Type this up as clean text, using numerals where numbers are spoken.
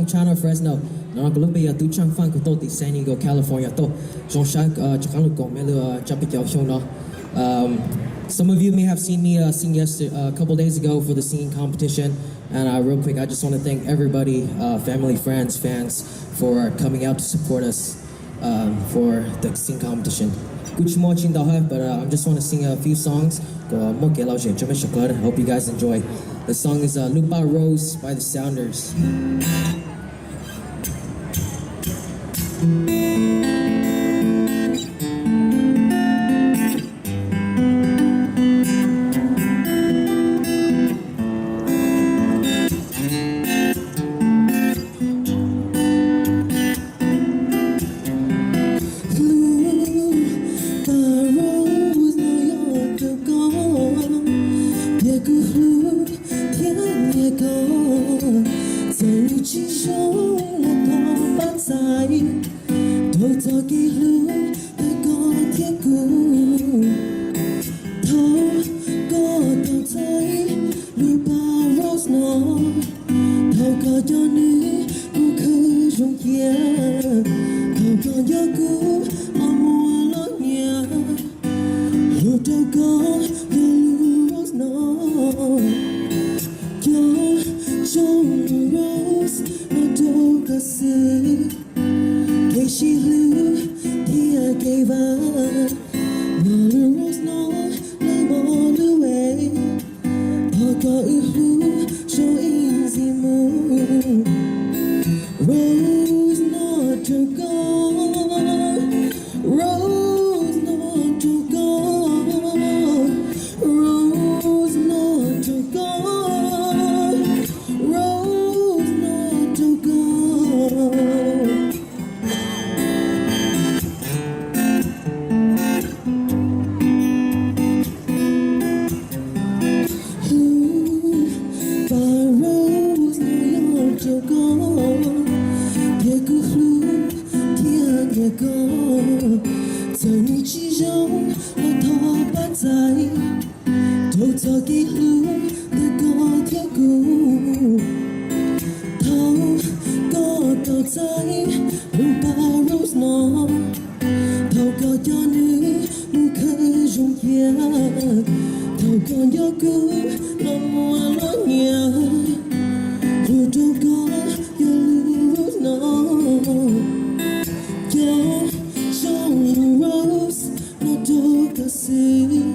China, Fresno. Nó có lúc bây giờ tu trang fan của tôi từ San Diego, California tôi. Trong sáng chắc chắn là có mấy lựa chấp bị giáo xong đó. Some of you may have seen me sing a couple days ago for the singing competition. And real quick, I just want to thank everybody, family, friends, fans, for coming out to support us for the singing competition. Good morning, but I just want to sing a few songs. Hope you guys enjoy. The song is Lupa Rose by the Sounders. See